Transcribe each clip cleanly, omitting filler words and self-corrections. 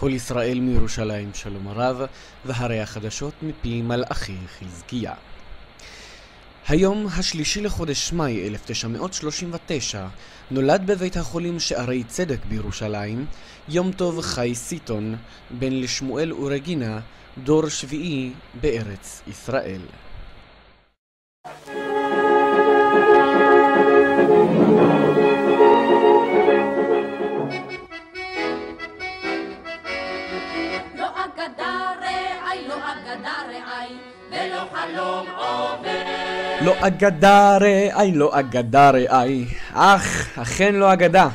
כל ישראל מירושלים שלום הרב, והרי החדשות מפי מלאכי חזקיה. היום השלישי לחודש מאי 1939 נולד בבית החולים שערי צדק בירושלים יום טוב חי סיטון, בן לשמואל ורגינה, דור שביעי בארץ ישראל. לא אגדה רעי, לא אגדה רעי, אך אכן לא אגדה.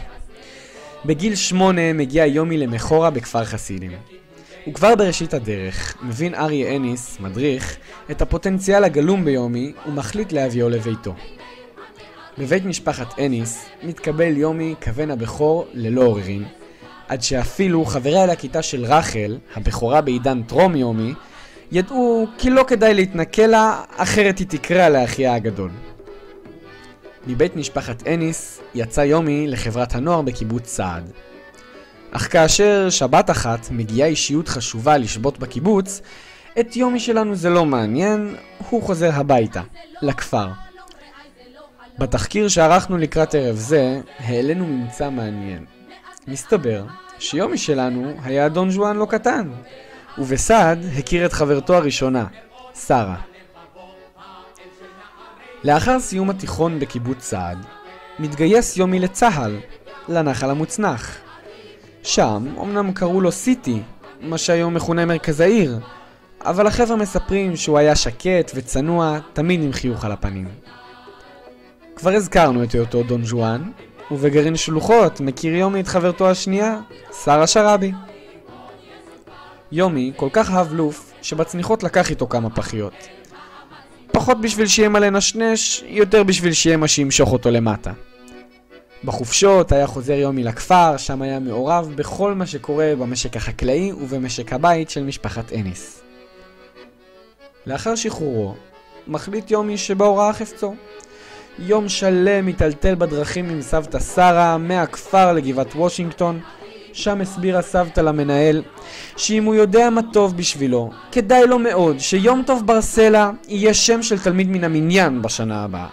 בגיל 8 מגיע יומי למחורה בכפר חסידים. וכבר בראשית הדרך מבין אריה אניס, מדריך, את הפוטנציאל הגלום ביומי ומחליט להביאו לביתו. בבית משפחת אניס מתקבל יומי כבן הבכור ללא עוררין, עד שאפילו חבריה לכיתה של רחל, הבכורה בעידן טרום יומי, ידעו כי לא כדאי להתנכל לה, אחרת היא תקרא לאחיה הגדול. מבית משפחת אניס יצא יומי לחברת הנוער בקיבוץ סעד. אך כאשר שבת אחת מגיעה אישיות חשובה לשבות בקיבוץ, את יומי שלנו זה לא מעניין, הוא חוזר הביתה, לכפר. בתחקיר שערכנו לקראת ערב זה, העלינו ממצא מעניין. מסתבר שיומי שלנו היה דון ז'ואן לא קטן, ובסעד הכיר את חברתו הראשונה, שרה. לאחר סיום התיכון בקיבוץ סעד, מתגייס יומי לצהל, לנחל המוצנח. שם אמנם קראו לו סיטי, מה שהיום מכונה מרכז העיר, אבל החבר'ה מספרים שהוא היה שקט וצנוע, תמיד עם חיוך על הפנים. כבר הזכרנו את היותו דון ז'ואן, ובגרעין שלוחות מכיר יומי את חברתו השנייה, שרה שרבי. יומי כל כך אהב לוף שבצניחות לקח איתו כמה פחיות. פחות בשביל שיהיה מלא נשנש, יותר בשביל שיהיה מה שימשוך אותו למטה. בחופשות היה חוזר יומי לכפר, שם היה מעורב בכל מה שקורה במשק החקלאי ובמשק הבית של משפחת אניס. לאחר שחרורו, מחליט יומי שבהוראה חפצו. יום שלם מטלטל בדרכים עם סבתא שרה מהכפר לגבעת וושינגטון, שם הסבירה סבתא למנהל שאם הוא יודע מה טוב בשבילו, כדאי לו מאוד שיום טוב ברסלה יהיה שם של תלמיד מן המניין בשנה הבאה.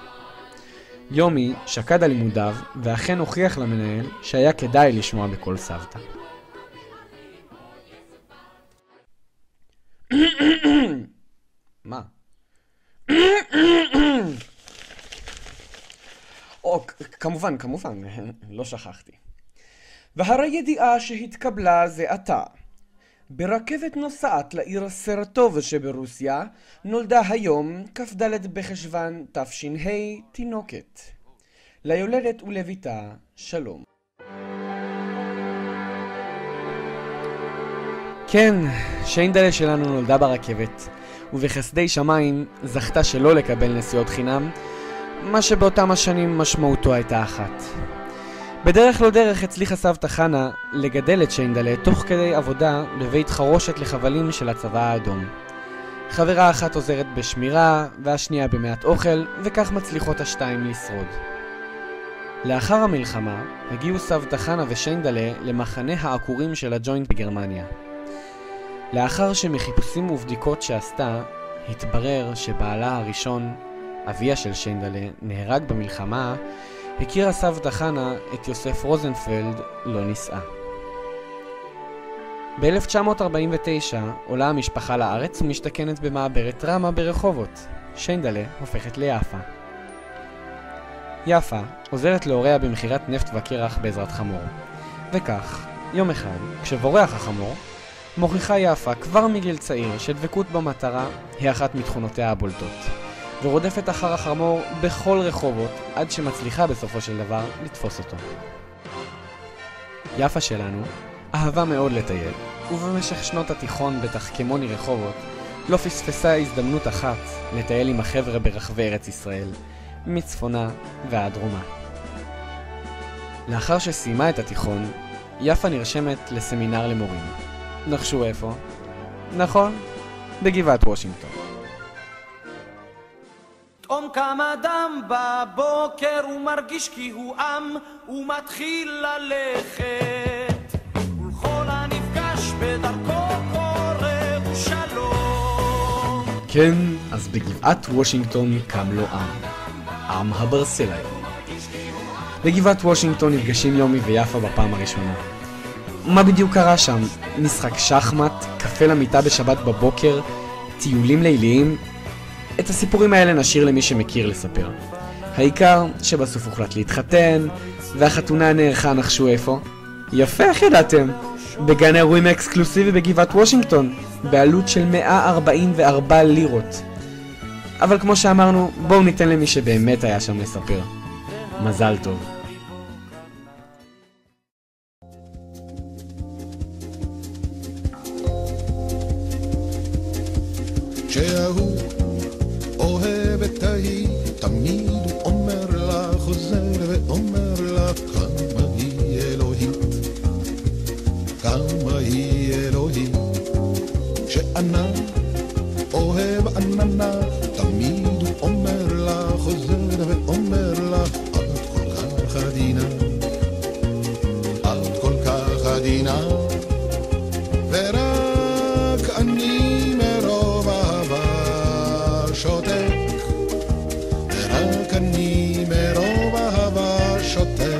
יומי שקד על לימודיו ואכן הוכיח למנהל שהיה כדאי לשמוע בכל סבתא. מה? כמובן, לא שכחתי. והרי ידיעה שהתקבלה זה עתה. ברכבת נוסעת לעיר סרטוב שברוסיה נולדה היום כ"ד בחשוון תש"ה תינוקת. ליולדת ולביתה שלום. כן, שיינדלה שלנו נולדה ברכבת, ובחסדי שמיים זכתה שלא לקבל נסיעות חינם, מה שבאותם השנים משמעותו הייתה אחת. בדרך לא דרך הצליחה סבתא חנה לגדל את שיינדלה תוך כדי עבודה בבית חרושת לחבלים של הצבא האדום. חברה אחת עוזרת בשמירה והשנייה במעט אוכל, וכך מצליחות השתיים לשרוד. לאחר המלחמה הגיעו סבתא חנה ושיינדלה למחנה העקורים של הג'וינט בגרמניה. לאחר שמחיפושים ובדיקות שעשתה, התברר שבעלה הראשון, אביה של שיינדלה, נהרג במלחמה, הכירה סבתא חנה את יוסף רוזנפלד, לא נישאה. ב-1949 עולה המשפחה לארץ ומשתכנת במעברת רמה ברחובות. שיינדלה הופכת ליפה. יפה עוזרת להוריה במחירת נפט וקרח בעזרת חמור. וכך, יום אחד, כשבורח החמור, מוכיחה יפה כבר מגיל צעיר שדבקות במטרה היא אחת מתכונותיה הבולטות. ורודפת אחר החמור בכל רחובות עד שמצליחה בסופו של דבר לתפוס אותו. יפה שלנו אהבה מאוד לטייל, ובמשך שנות התיכון בתחכמוני רחובות לא פספסה הזדמנות אחת לטייל עם החבר'ה ברחבי ארץ ישראל, מצפונה ועד דרומה. לאחר שסיימה את התיכון, יפה נרשמת לסמינר למורים. נחשו איפה? נכון, בגבעת וושינגטון. פתאום קם אדם בבוקר ומרגיש כי הוא עם ומתחיל ללכת ולכל הנפגש כן, אז בגבעת וושינגטון קם לו עם הברסלאי. בגבעת וושינגטון נפגשים יומי ויפה בפעם הראשונה. מה בדיוק קרה שם? משחק שחמט, קפה למיטה בשבת בבוקר, טיולים ליליים? את הסיפורים האלה נשאיר למי שמכיר לספר. העיקר שבסוף הוחלט להתחתן, והחתונה נערכה, נחשו איפה? יפה, איך ידעתם? בגן האירועים האקסקלוסיבי בגבעת וושינגטון, בעלות של 144 לירות. אבל כמו שאמרנו, בואו ניתן למי שבאמת היה שם לספר. מזל טוב. שההוא אוהב את ההיא, תמיד הוא אומר לה, חוזר ואומר לה, כמה היא אלוהית, כמה היא אלוהית. שענה אוהב עננה, תמיד הוא אומר לה, חוזר ואומר לה, את כל כך עדינה, את כל כך עדינה. ורק אני מרוב אהבה שותק, ורק אני מרוב אהבה שותק,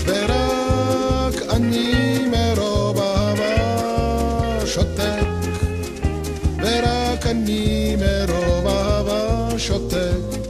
ורק אני מרוב אהבה שותק, ורק אני מרוב אהבה שותק.